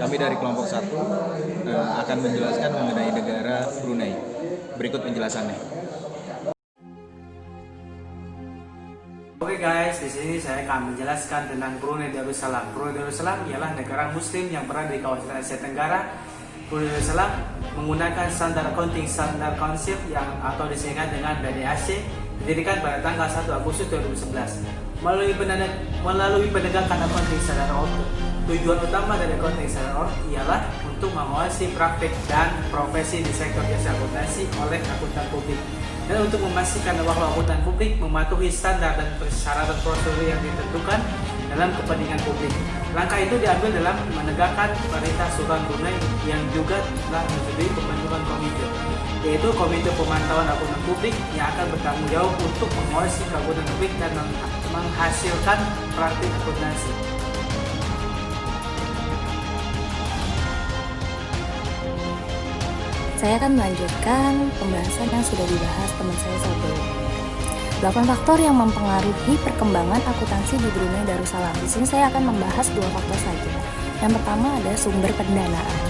Kami dari kelompok 1 akan menjelaskan mengenai negara Brunei. Berikut penjelasannya. Oke guys, di sini saya akan menjelaskan tentang Brunei Darussalam. Brunei Darussalam ialah negara Muslim yang berada di kawasan Asia Tenggara. Brunei Darussalam menggunakan standar accounting standar konsep yang atau disingkat dengan BDAC, didirikan pada tanggal 1 Agustus 2011. Melalui penegakan accounting standar order. Tujuan utama dari accounting standar order ialah untuk mengawasi praktik dan profesi di sektor jasa akuntansi oleh akuntan publik, dan untuk memastikan bahwa akuntan publik mematuhi standar dan persyaratan prosedur yang ditentukan dalam kepentingan publik. Langkah itu diambil dalam menegakkan perintah Sultan Brunei yang juga telah menyetujui pembentukan komite, yaitu Komite Pemantauan Akuntan Publik yang akan bertanggung jawab untuk mengawasi akuntan publik dan menghasilkan praktik akuntansi. Saya akan melanjutkan pembahasan yang sudah dibahas teman saya sebelumnya. 8 faktor yang mempengaruhi perkembangan akuntansi di Brunei Darussalam. Di sini saya akan membahas 2 faktor saja. Yang pertama ada sumber pendanaan.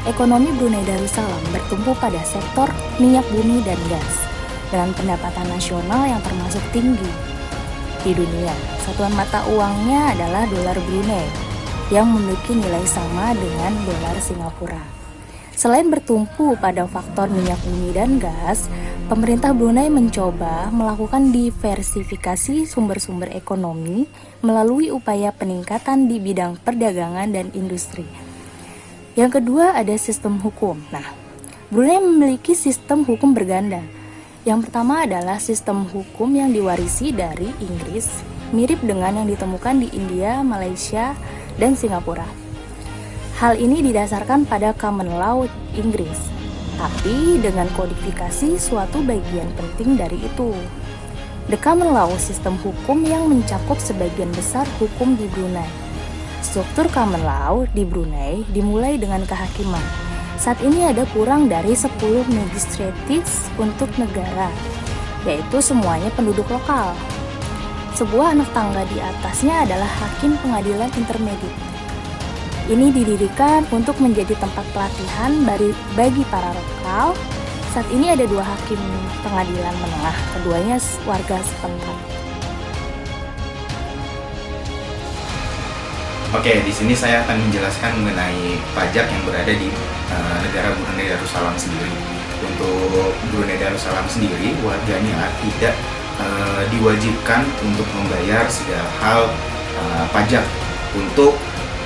Ekonomi Brunei Darussalam bertumpu pada sektor minyak bumi dan gas, dengan pendapatan nasional yang termasuk tinggi di dunia. Satuan mata uangnya adalah dolar Brunei, yang memiliki nilai sama dengan dolar Singapura. Selain bertumpu pada faktor minyak bumi dan gas, pemerintah Brunei mencoba melakukan diversifikasi sumber-sumber ekonomi melalui upaya peningkatan di bidang perdagangan dan industri. Yang kedua ada sistem hukum. Brunei memiliki sistem hukum berganda. Yang pertama adalah sistem hukum yang diwarisi dari Inggris, mirip dengan yang ditemukan di India, Malaysia, dan Singapura. Hal ini didasarkan pada common law Inggris, tapi dengan kodifikasi suatu bagian penting dari itu. The common law sistem hukum yang mencakup sebagian besar hukum di Brunei. Struktur common law di Brunei dimulai dengan kehakiman. Saat ini ada kurang dari 10 magistrates untuk negara, yaitu semuanya penduduk lokal. Sebuah anak tangga di atasnya adalah hakim pengadilan intermediate. Ini didirikan untuk menjadi tempat pelatihan bagi para lokal. Saat ini ada 2 hakim pengadilan menengah, keduanya warga setempat. Oke, di sini saya akan menjelaskan mengenai pajak yang berada di negara Brunei Darussalam sendiri. Untuk Brunei Darussalam sendiri, warganya tidak diwajibkan untuk membayar segala hal pajak untuk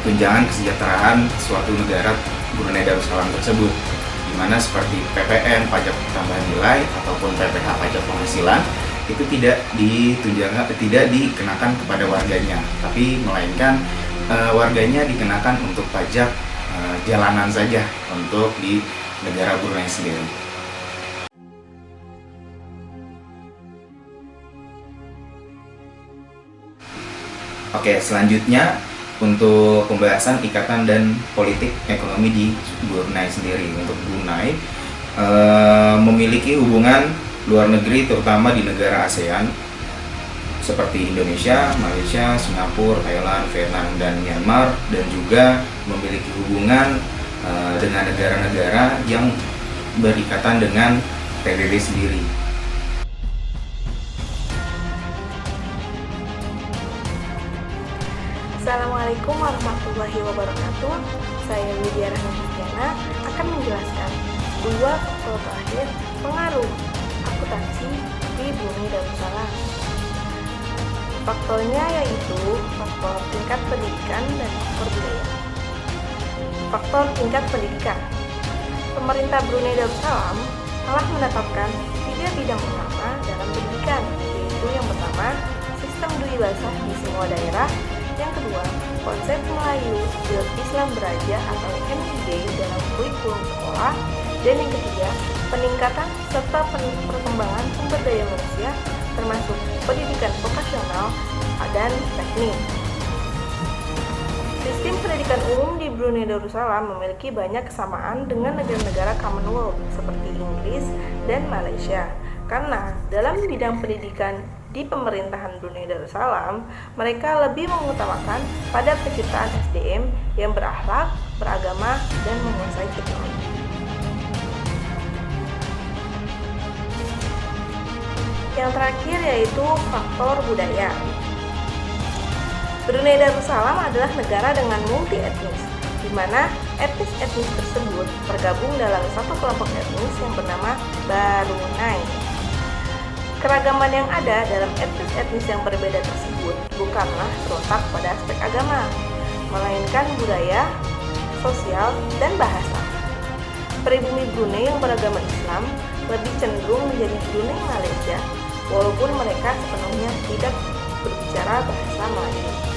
tunjangan kesejahteraan suatu negara Brunei Darussalam tersebut, di mana seperti PPN pajak tambahan nilai ataupun PPH pajak penghasilan itu tidak dikenakan kepada warganya, tapi melainkan warganya dikenakan untuk pajak jalanan saja untuk di negara Brunei sendiri. Oke, selanjutnya untuk pembahasan ikatan dan politik ekonomi di Brunei sendiri. Untuk Brunei memiliki hubungan luar negeri terutama di negara ASEAN seperti Indonesia, Malaysia, Singapura, Thailand, Vietnam, dan Myanmar, dan juga memiliki hubungan dengan negara-negara yang berikatan dengan PBB sendiri. Assalamualaikum warahmatullahi wabarakatuh. Saya Widya Rahma akan menjelaskan 2 faktor terakhir pengaruh akuntansi di Brunei Darussalam. Faktornya yaitu faktor tingkat pendidikan dan faktor budaya. Faktor tingkat pendidikan. Pemerintah Brunei Darussalam telah menetapkan 3 bidang utama dalam pendidikan, yaitu yang pertama, sistem Dwibahasa di semua daerah. Yang kedua, konsep Melayu Islam Beraja atau MIB dalam kurikulum sekolah. Dan yang ketiga, peningkatan serta perkembangan sumber daya manusia termasuk pendidikan vokasional dan teknik. Sistem pendidikan umum di Brunei Darussalam memiliki banyak kesamaan dengan negara-negara Commonwealth seperti Inggris dan Malaysia, karena dalam bidang pendidikan di pemerintahan Brunei Darussalam, mereka lebih mengutamakan pada penciptaan SDM yang berakhlak, beragama, dan menguasai teknologi. Yang terakhir yaitu faktor budaya. Brunei Darussalam adalah negara dengan multi etnis, di mana etnis-etnis tersebut tergabung dalam satu kelompok etnis yang bernama Brunei. Keragaman yang ada dalam etnis-etnis yang berbeda tersebut bukanlah terletak pada aspek agama, melainkan budaya, sosial, dan bahasa. Pribumi Brunei yang beragama Islam lebih cenderung menjadi Brunei Malaysia, walaupun mereka sepenuhnya tidak berbicara bahasa Melayu.